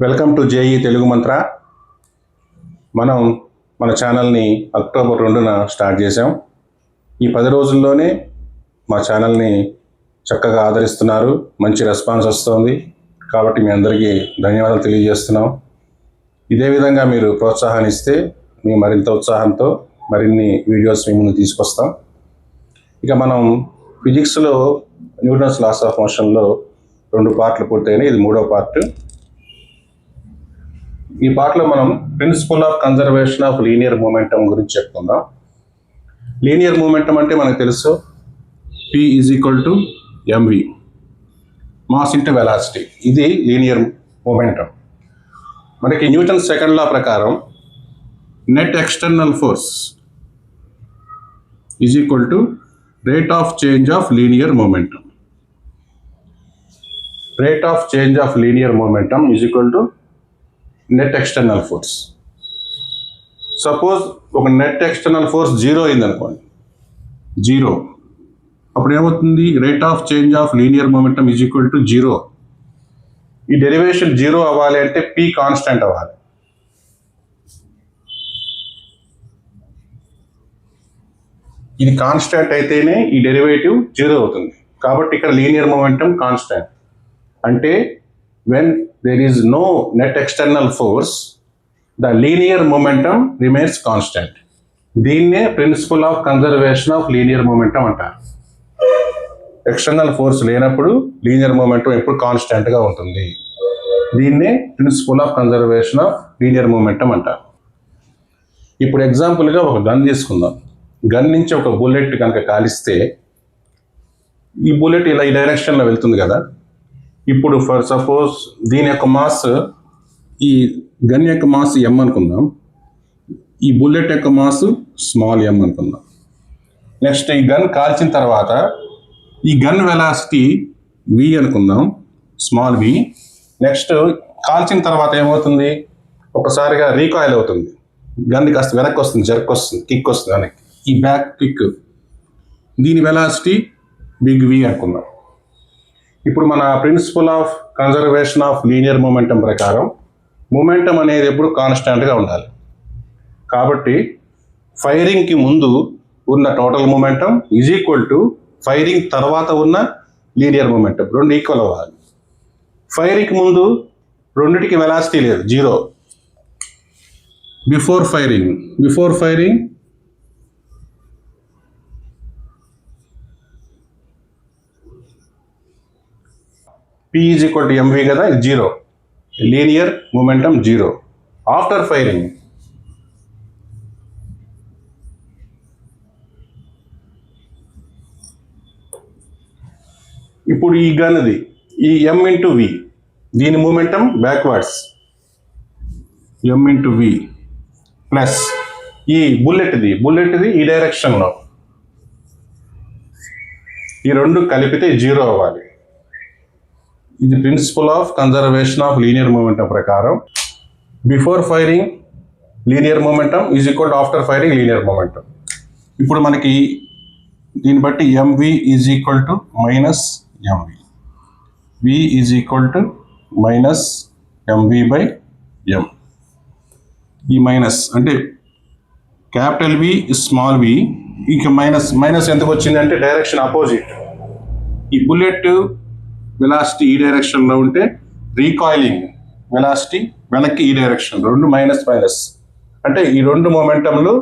Welcome to JEE Telugu మంత్ర. మనం మన ఛానల్ని అక్టోబర్ 2న స్టార్ట్ చేసాం. ఈ 10 రోజుల్లోనే మా ఛానల్ని చక్కగా ఆదరిస్తున్నారు, మంచి రెస్పాన్స్ వస్తుంది. కాబట్టి మీ అందరికీ ధన్యవాదాలు తెలియజేస్తున్నాం. ఇదే విధంగా మీరు ప్రోత్సాహాన్ని ఇస్తే మేము మరింత ఉత్సాహంతో మరిన్ని వీడియోస్ మీ ముందు తీసుకొస్తాం. ఇక మనం ఫిజిక్స్లో న్యూటన్స్ లాస్ ఆఫ్ మోషన్లో 2 పార్ట్లు పూర్తయినాయి. ఇది 3వ పార్ట్. ఈ పార్ట్లో మనం principle of conservation of linear momentum గురించి చెప్పుకుందాం. లీనియర్ మూమెంటం అంటే మనకు తెలుసు, P = mv, mass into velocity. ఇది లీనియర్ మూమెంటం. మనకి న్యూటన్ సెకండ్ లా ప్రకారం net external force rate of change of linear momentum. Rate of change of linear momentum net external force. Suppose ఒక net external force 0 అయింది అనుకోండి, 0, అప్పుడు ఏమవుతుంది? Rate of change of linear momentum =0. ఈ derivation 0 అవ్వాలి అంటే P constant అవ్వాలి. ఇది కాన్స్టెంట్ అయితేనే ఈ డెరివేటివ్ 0 అవుతుంది. కాబట్టి ఇక్కడ లీనియర్ మూమెంటం కాన్స్టెంట్. అంటే when there is no net external force, the linear momentum remains constant. దీన్నే principle of conservation of linear momentum అంటారు. ఎక్స్టర్నల్ ఫోర్స్ లేనప్పుడు లీనియర్ మూమెంటం ఎప్పుడు కాన్స్టెంట్గా ఉంటుంది. దీన్నే principle of conservation of linear momentum అంటారు. ఇప్పుడు ఎగ్జాంపుల్గా ఒక గన్ తీసుకుందాం. గన్ నుంచి ఒక బుల్లెట్ కనుక కాలిస్తే ఈ బుల్లెట్ ఇలా ఈ డైరెక్షన్లో వెళ్తుంది కదా. ఇప్పుడు ఫర్ సపోజ్ దీని యొక్క మాస్, ఈ గన్ యొక్క మాస్ m అనుకుందాం, ఈ బుల్లెట్ యొక్క మాస్ స్మాల్ m అనుకుందాం. నెక్స్ట్ ఈ గన్ కాల్చిన తర్వాత ఈ గన్ వెలాసిటీ v అనుకుందాం, స్మాల్ v. నెక్స్ట్ కాల్చిన తర్వాత ఏమవుతుంది? ఒకసారిగా రీకాయిల్ అవుతుంది, గన్ కాస్త వెనక్కి వస్తుంది, జర్క్ వస్తుంది, కిక్ వస్తుంది వెనక్కి, ఈ బ్యాక్ కిక్. దీని వెలాసిటీ బిగ్ v అనుకుందాం. ఇప్పుడు మన principle of conservation of linear momentum ప్రకారం మూమెంటం అనేది ఎప్పుడు కాన్స్టాంట్గా ఉండాలి. కాబట్టి ఫైరింగ్కి ముందు ఉన్న టోటల్ మూమెంటం ఫైరింగ్ తర్వాత ఉన్న లీనియర్ మూమెంటం, రెండు ఈక్వల్ అవ్వాలి. ఫైరింగ్కి ముందు రెండిటికి వెలాసిటీ లేదు, 0. బిఫోర్ ఫైరింగ్ P = mv కదా, ఇది 0, లీనియర్ మూమెంటం 0. ఆఫ్టర్ ఫైరింగ్ ఇప్పుడు ఈ గన్ది ఈ m × v, దీని momentum backwards m × v plus ఈ బుల్లెట్ది ఈ డైరెక్షన్లో, ఈ రెండు కలిపితే 0 అవ్వాలి. ఇది principle of conservation of linear momentum ప్రకారం before firing linear momentum after firing linear momentum. ఇప్పుడు మనకి దీన్ని బట్టి mv =-mv, v =-mv/m. ఈ మైనస్ అంటే క్యాపిటల్ V స్మాల్ v, ఇక మైనస్ ఎందుకు వచ్చింది అంటే డైరెక్షన్ అపోజిట్. ఈ బుల్లెట్ వెలాసిటీ ఈ డైరెక్షన్లో ఉంటే రీకాయిలింగ్ వెలాసిటీ వెనక్కి ఈ డైరెక్షన్, రెండు మైనస్ అంటే ఈ రెండు మొమెంటంలు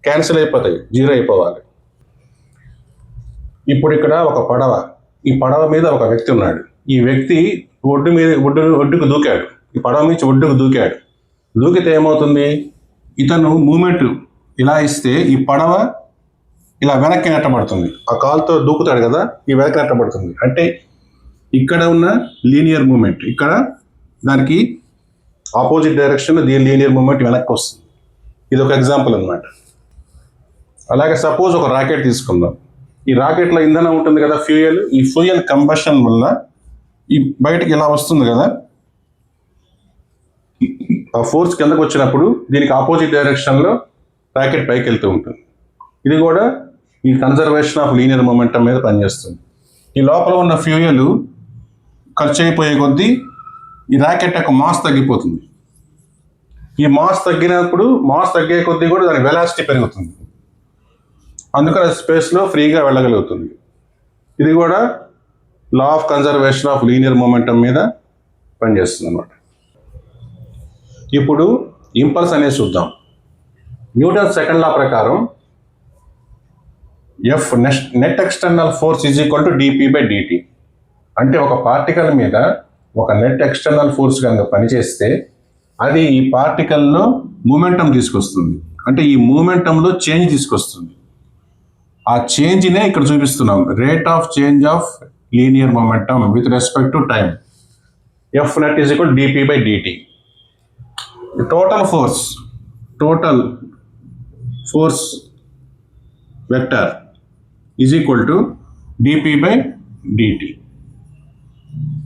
క్యాన్సిల్ అయిపోతాయి, 0 అయిపోవాలి. ఇప్పుడు ఇక్కడ ఒక పడవ, ఈ పడవ మీద ఒక వ్యక్తి ఉన్నాడు. ఈ వ్యక్తి ఒడ్డుకు దూకాడు, ఈ పడవ నుంచి ఒడ్డుకు దూకాడు. దూకితే ఏమవుతుంది? ఇతను మూమెంట్ ఇలా ఇస్తే ఈ పడవ ఇలా వెనక్కి నెట్టబడుతుంది. ఆ కాలుతో దూకుతాడు కదా, ఈ వెనక్కి నెట్టబడుతుంది. అంటే ఇక్కడ ఉన్న లీనియర్ మూమెంట్ ఇక్కడ దానికి ఆపోజిట్ డైరెక్షన్లో దీని లీనియర్ మూమెంట్ వెనక్కి వస్తుంది. ఇది ఒక ఎగ్జాంపుల్ అనమాట. అలాగే సపోజ్ ఒక రాకెట్ తీసుకుందాం. ఈ రాకెట్లో ఇంధనం ఉంటుంది కదా, ఫ్యూయల్. ఈ ఫ్యూయల్ కంబషన్ వల్ల ఈ బయటకి ఇలా వస్తుంది కదా, ఆ ఫోర్స్ కిందకు వచ్చినప్పుడు దీనికి ఆపోజిట్ డైరెక్షన్లో రాకెట్ పైకి వెళ్తూ ఉంటుంది. ఇది కూడా ఈ కన్జర్వేషన్ ఆఫ్ లీనియర్ మూమెంటం మీద పనిచేస్తుంది. ఈ లోపల ఉన్న ఫ్యూయల్ ఖర్చు అయిపోయే కొద్దీ ఈ ర్యాకెట్ యొక్క మాస్ తగ్గిపోతుంది. ఈ మాస్ తగ్గినప్పుడు మాస్ తగ్గే కొద్దీ కూడా దాని వెలాసిటీ పెరుగుతుంది, అందుకని స్పేస్లో ఫ్రీగా వెళ్ళగలుగుతుంది. ఇది కూడా law of conservation of linear momentum మీద పనిచేస్తుంది అన్నమాట. ఇప్పుడు ఇంపల్స్ అనేది చూద్దాం. న్యూటన్ సెకండ్ లా ప్రకారం F net external force is equal to dp/dt. అంటే ఒక పార్టికల్ మీద ఒక నెట్ ఎక్స్టర్నల్ ఫోర్స్ కనుక పనిచేస్తే అది ఈ పార్టికల్లో మూమెంటం తీసుకొస్తుంది, అంటే ఈ మూమెంటంలో చేంజ్ తీసుకొస్తుంది. ఆ చేంజ్నే ఇక్కడ చూపిస్తున్నాం, rate of change of linear momentum with respect to time. F net is equal dp/dt. Total force vector is equal to dp/dt.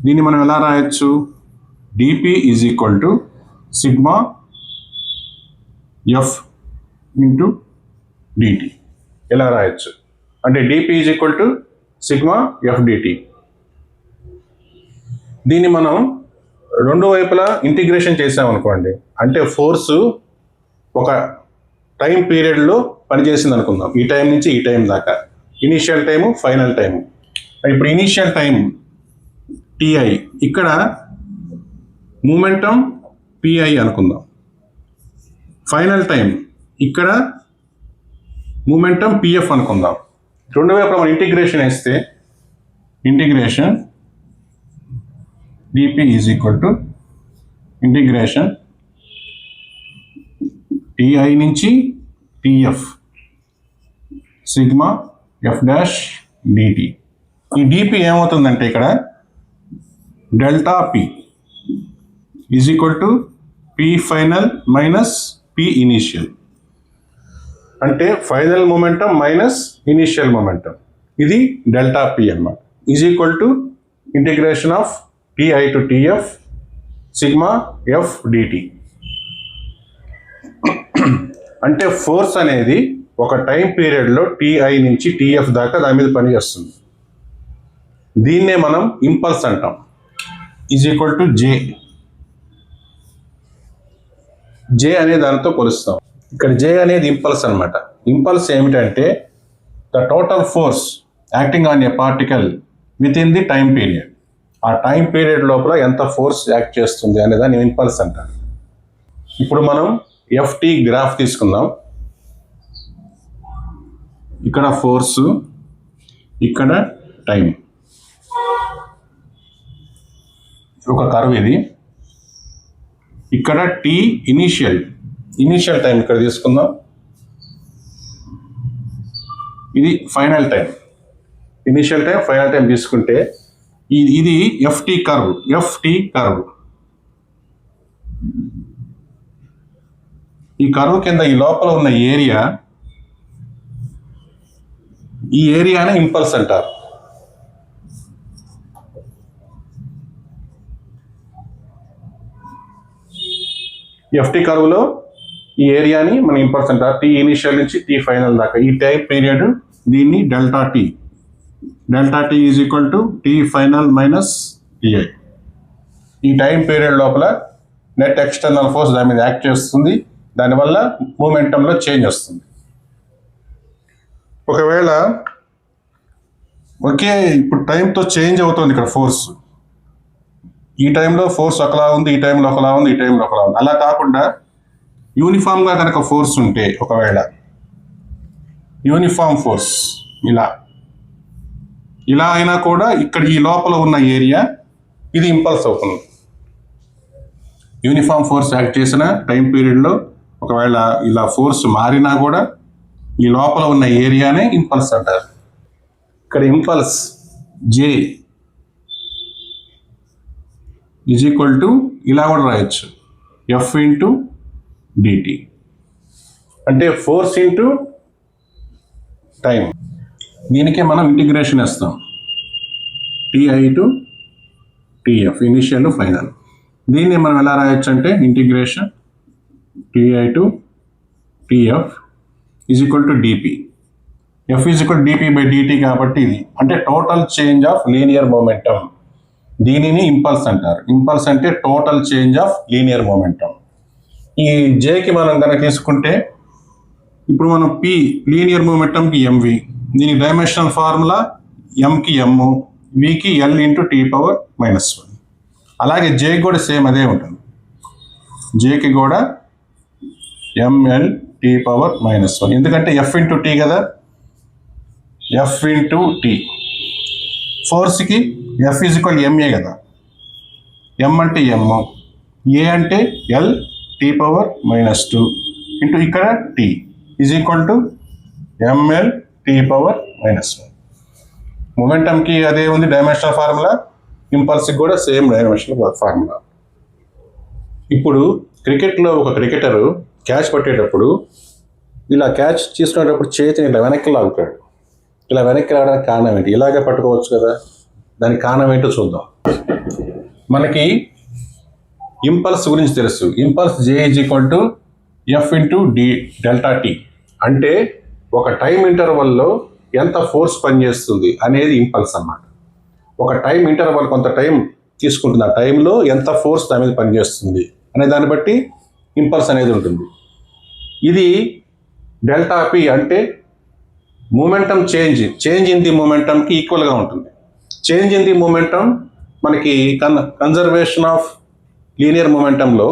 దీన్ని మనం ఎలా రాయొచ్చు? dp is equal to sigma F into dt. ఎలా రాయొచ్చు అంటే dp is equal to sigma F dt. దీన్ని మనం రెండు వైపులా ఇంటిగ్రేషన్ చేసామనుకోండి, అంటే ఫోర్సు ఒక టైం పీరియడ్లో పనిచేసింది అనుకుందాం, ఈ టైం నుంచి ఈ టైం దాకా, ఇనీషియల్ టైము, ఫైనల్ టైము. ఇప్పుడు ఇనీషియల్ టైం ti, ఇక్కడ మూమెంటం pi అనుకుందాం. ఫైనల్ టైం ఇక్కడ మూమెంటం pf అనుకుందాం. రెండు వైపులా మనం ఇంటిగ్రేషన్ వేస్తే integration dp is equal to integration ti నుంచి tf sigma F dash dt. ఈ dp ఏమవుతుందంటే ఇక్కడ delta p is equal to p final minus p initial, అంటే final momentum minus initial momentum, ఇది డెల్టా p అన్నమాట. Is equal to integration of ti to tf sigma F dt. అంటే force అనేది ఒక time పీరియడ్లో ti నుంచి tf దాకా దాని మీద పనిచేస్తుంది. దీన్నే మనం ఇంపల్స్ అంటాం. ఈజ్ ఈక్వల్ టు జే అనే దానితో కొలుస్తాం. ఇక్కడ జే అనేది ఇంపల్స్ అనమాట. ఇంపల్స్ ఏమిటంటే the total force acting on a particle with in the time period. ఆ టైం పీరియడ్ లోపల ఎంత ఫోర్స్ యాక్ట్ చేస్తుంది అనే దాన్ని ఇంపల్స్ అంటారు. ఇప్పుడు మనం ft గ్రాఫ్ తీసుకుందాం. ఇక్కడ ఫోర్సు, ఇక్కడ టైం, ఒక కర్వ్ ఇది. ఇక్కడ t ఇనీషియల్ టైం ఇక్కడ తీసుకుందాం, ఇది final time. Initial time, final time తీసుకుంటే ఇది ft కర్వ్. ఈ కర్వ్ కింద ఈ లోపల ఉన్న ఏరియా, ఈ ఏరియానే ఇంపల్స్ అంటారు. ft కర్వ్లో ఈ ఏరియాని మనం ఇంపల్స్ అంటారు. t ఇనిషియల్ నుంచి t ఫైనల్ దాకా ఈ టైం పీరియడ్, దీన్ని delta t is equal to t final minus ti. ఈ టైం పీరియడ్ లోపల నెట్ ఎక్స్టర్నల్ ఫోర్స్ దాని మీద యాక్ట్ చేస్తుంది, దానివల్ల మూమెంటంలో చేంజ్ వస్తుంది. ఒకవేళ ఇప్పుడు టైంతో చేంజ్ అవుతుంది ఇక్కడ ఫోర్స్. ఈ టైంలో ఫోర్స్ ఒకలా ఉంది, ఈ టైంలో ఒకలా ఉంది, ఈ టైంలో ఒకలా ఉంది. అలా కాకుండా యూనిఫామ్గా కనుక ఫోర్స్ ఉంటే, ఒకవేళ యూనిఫామ్ ఫోర్స్ ఇలా అయినా కూడా ఇక్కడ ఈ లోపల ఉన్న ఏరియా ఇది ఇంపల్స్ అవుతుంది. యూనిఫామ్ ఫోర్స్ యాక్ట్ చేసిన టైం పీరియడ్లో ఒకవేళ ఇలా ఫోర్స్ మారినా కూడా ఈ లోపల ఉన్న ఏరియానే ఇంపల్స్ అంటారు. ఇక్కడ impulse J is equal to ఇలా కూడా రాయొచ్చు, ఎఫ్ ఇంటూ డిటి, అంటే ఫోర్స్ ఇంటూ టైం. దీనికే మనం ఇంటిగ్రేషన్ వేస్తాం, ti to tf, initial final. దీన్ని మనం ఎలా రాయొచ్చు అంటే integration ti to tf is equal to dp. F is equal dp by dt కాబట్టి ఇది అంటే total change of linear momentum. దీనిని ఇంపల్స్ అంటారు. ఇంపల్స్ అంటే total change of linear momentum. ఈ జేకి మనం కనుక తీసుకుంటే ఇప్పుడు మనం పి లీనియర్ మొమెంటంకి ఎంవి, దీని డైమెన్షనల్ ఫార్ములా ఎంకి ఎమ్, వికి L into T power minus 1. అలాగే జేకి కూడా సేమ్ అదే ఉంటుంది. జేకి కూడా ఎంఎల్ టీ పవర్ మైనస్ 1, ఎందుకంటే ఎఫ్ ఇంటూ టీ కదా, ఎఫ్ ఇంటూ టీ. ఫోర్స్కి ఎఫ్ ఈజ్ ఈక్వల్ ఎంఏ కదా, ఎం అంటే ఎమ్, ఏ అంటే L T power minus 2 into ఇక్కడ T is equal to ML T power minus 1. మొమెంటంకి అదే ఉంది డైమెన్షనల్ ఫార్ములా, ఇంపల్స్కి కూడా సేమ్ డైమెన్షనల్ ఫార్ములా. ఇప్పుడు క్రికెట్లో ఒక క్రికెటరు క్యాచ్ పట్టేటప్పుడు ఇలా క్యాచ్ తీసుకునేటప్పుడు చేతిని ఇలా వెనక్కి లాగుతాడు. ఇలా వెనక్కి రావడానికి కారణం ఏంటి? ఇలాగే పట్టుకోవచ్చు కదా, దానికి కారణం ఏంటో చూద్దాం. మనకి ఇంపల్స్ గురించి తెలుసు. Impulse J is equal to F into d delta tea. అంటే ఒక టైం ఇంటర్వల్లో ఎంత ఫోర్స్ పనిచేస్తుంది అనేది ఇంపల్స్ అన్నమాట. ఒక టైం ఇంటర్వల్ కొంత టైం తీసుకుంటుంది, ఆ టైంలో ఎంత ఫోర్స్ దాని మీద పనిచేస్తుంది అనే దాన్ని బట్టి ఇంపల్స్ అనేది ఉంటుంది. ఇది డెల్టా పి అంటే మూమెంటం చేంజ్ ఇన్ ది మూమెంటంకి ఈక్వల్గా ఉంటుంది. చేంజ్ ఇన్ ది మూమెంటం మనకి కన్జర్వేషన్ ఆఫ్ లీనియర్ మూమెంటంలో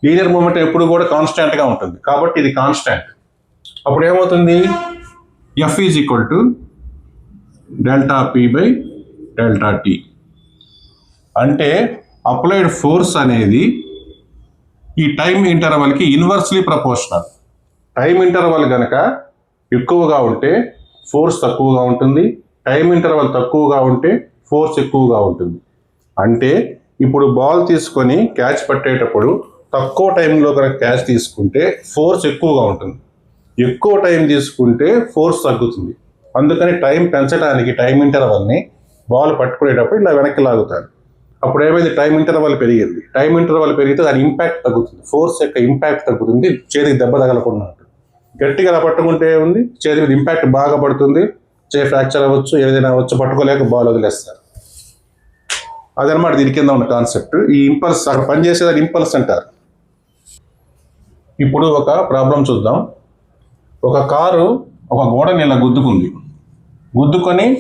లీనియర్ మూమెంటం ఎప్పుడు కూడా కాన్స్టాంట్గా ఉంటుంది, కాబట్టి ఇది కాన్స్టాంట్. అప్పుడు ఏమవుతుంది? F is equal to delta P by delta tea. అంటే అప్లైడ్ ఫోర్స్ అనేది ఈ టైం ఇంటర్వల్కి ఇన్వర్స్లీ ప్రపోర్షనల్. టైం ఇంటర్వల్ కనుక ఎక్కువగా ఉంటే ఫోర్స్ తక్కువగా ఉంటుంది, టైం ఇంటర్వల్ తక్కువగా ఉంటే ఫోర్స్ ఎక్కువగా ఉంటుంది. అంటే ఇప్పుడు బాల్ తీసుకొని క్యాచ్ పట్టేటప్పుడు తక్కువ టైంలో కనుక క్యాచ్ తీసుకుంటే ఫోర్స్ ఎక్కువగా ఉంటుంది, ఎక్కువ టైం తీసుకుంటే ఫోర్స్ తగ్గుతుంది. అందుకని టైం పెంచడానికి టైం ఇంటర్వల్ని బాల్ పట్టుకునేటప్పుడు ఇలా వెనక్కి లాగుతారు. అప్పుడు ఏమైంది? టైం ఇంటర్వల్ పెరిగింది. టైం ఇంటర్వల్ పెరిగితే దాని ఇంపాక్ట్ తగ్గుతుంది, ఫోర్స్ యొక్క ఇంపాక్ట్ తగ్గుతుంది, చేతికి దెబ్బ తగలకుండా ఉంటుంది. గట్టిగా అలా పట్టుకుంటే ఉంది చేతి మీద ఇంపాక్ట్ బాగా పడుతుంది, చేయి ఫ్రాక్చర్ అవ్వచ్చు, ఏదైనా అవ్వచ్చు, పట్టుకోలేక బాల్ వదిలేస్తారు. అదనమాట దీని కింద ఉన్న కాన్సెప్ట్. ఈ ఇంపల్స్ అక్కడ పనిచేసేదాన్ని ఇంపల్స్ అంటారు. ఇప్పుడు ఒక ప్రాబ్లం చూద్దాం. ఒక కారు ఒక గోడని ఇలా గుద్దుకొని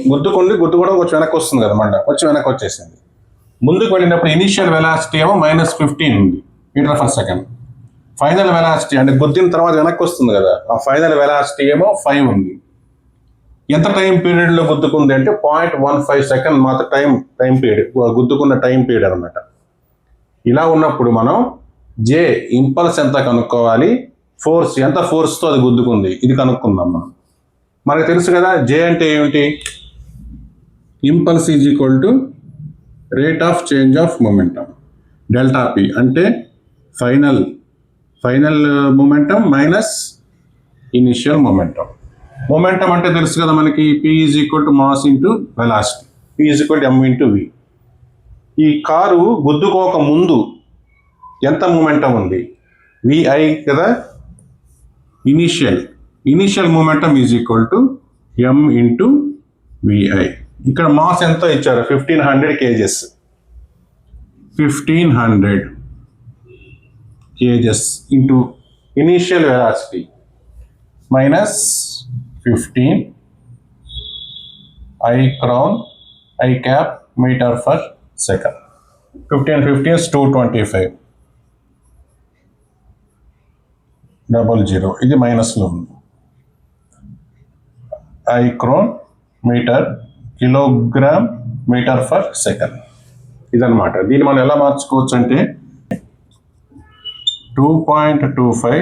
గుద్దుకోవడం కొంచెం వెనక్కి వస్తుంది కదా, మళ్ళీ వచ్చి వెనక్కి వచ్చేసింది. ముందుకు వెళ్ళినప్పుడు ఇనిషియల్ వెలాసిటీ ఏమో -15 ఉంది metre per second. Final velocity అంటే గుద్దిన తర్వాత వెనక్కి వస్తుంది కదా, ఆ ఫైనల్ వెలాసిటీ ఏమో 5 ఉంది. ఎంత టైం పీరియడ్లో గుద్దుకుంది అంటే 0.15 సెకండ్ మాత్రం టైం పీరియడ్, గుద్దుకున్న టైం పీరియడ్ అనమాట. ఇలా ఉన్నప్పుడు మనం జే ఇంపల్స్ ఎంత కనుక్కోవాలి, ఫోర్స్ ఎంత ఫోర్స్తో అది గుద్దుకుంది ఇది కనుక్కుందాం మనం. మనకు తెలుసు కదా జే అంటే ఏమిటి? Impulse is equal to rate of change of momentum, delta P అంటే final momentum minus initial momentum. Momentum అంటే తెలుసు కదా మనకి, P is equal to mass into velocity, P is equal to M into V. ఈ car గుద్దుకోక ముందు ఎంత momentum ఉంది? విఐ కదా. Initial momentum is equal to M into VI. ఇక్కడ మాస్ ఎంతో ఇచ్చారు? 1500 kgs. 1500 kgs into initial velocity minus 15 I cap metre per second. 15 is 225 00, ఇది మైనస్లో ఉంది. I క్రోన్ metre kilogram metre per second ఇదన్నమాట. దీన్ని మనం ఎలా మార్చుకోవచ్చు అంటే 2.25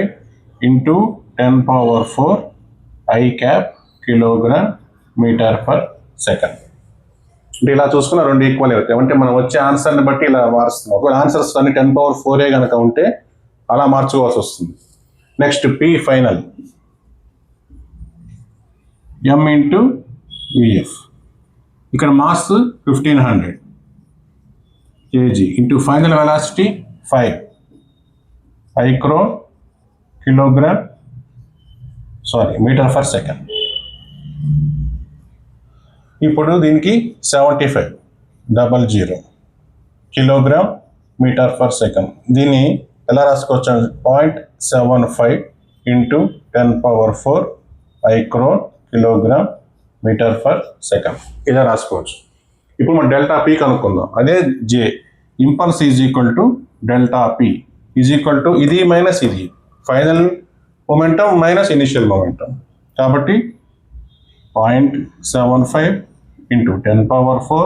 into 10⁴ I cap kilogram metre per second. అంటే ఇలా చూసుకున్న రెండు ఈక్వల్ అవుతాయి. అంటే మనం వచ్చే ఆన్సర్ని బట్టి ఇలా మారుస్తున్నాం. ఒకవేళ ఆన్సర్స్ అన్ని 10⁴ కనుక ఉంటే అలా మార్చుకోవాల్సి వస్తుంది. Next p final m into vf. ఇక్కడ mass 1500 kg into final velocity 5 I క్రోన్ కిలోగ్రామ్ మీటర్ పర్ సెకండ్. ఇప్పుడు దీనికి 75 00 కిలోగ్రామ్ మీటర్ పర్ సెకండ్. దీన్ని ఎలా రాసుకోవచ్చు? 0.75 into 10⁴ micron kilogram metre per second ఇలా రాసుకోవచ్చు. ఇప్పుడు మనం డెల్టా పి కనుక్కుందాం. అదే J impulse is equal to delta P is equal to ఇది మైనస్ ఇది final momentum minus initial momentum. కాబట్టి 0.75 ఇంటూ 10⁴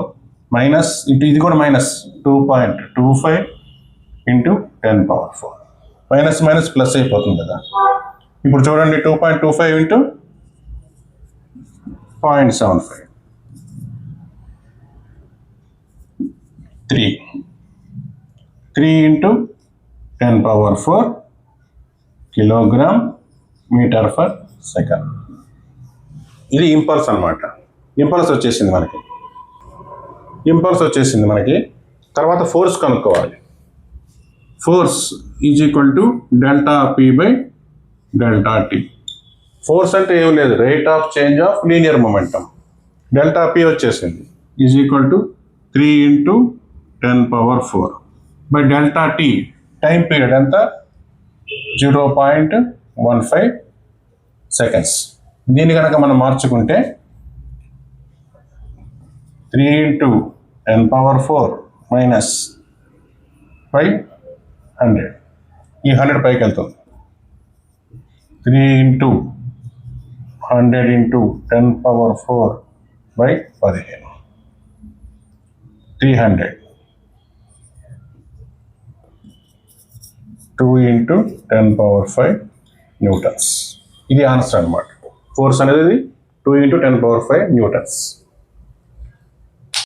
మైనస్ ఇటు ఇది కూడా minus 2.25 into 10⁴. Minus minus plus అయిపోతుంది కదా. ఇప్పుడు చూడండి 2.25 into 0.75 3 into 10⁴ kilogram metre per second. ఇది ఇంపల్స్ అనమాట. ఇంపల్స్ వచ్చేసింది మనకి. తర్వాత ఫోర్స్ కనుక్కోవాలి. Force is equal to delta P by delta T. Force అంటే ఏం లేదు, rate of change of linear momentum. Delta P వచ్చేసింది is equal to 3 into 10⁴ by delta T. Time period ఎంత? 0.15 సెకండ్స్. దీన్ని కనుక మనం మార్చుకుంటే 3 ఇంటూ 10⁴ మైనస్ 100. ఈ 100 పైకి వెళ్తుంది. 3 into 100 into 10⁴ by 15 300. 2 into 10⁵ newtons. ఇది ఆన్సర్ అనమాట. ఫోర్స్ అనేది 2 ఇంటూ 10⁵ న్యూటన్స్.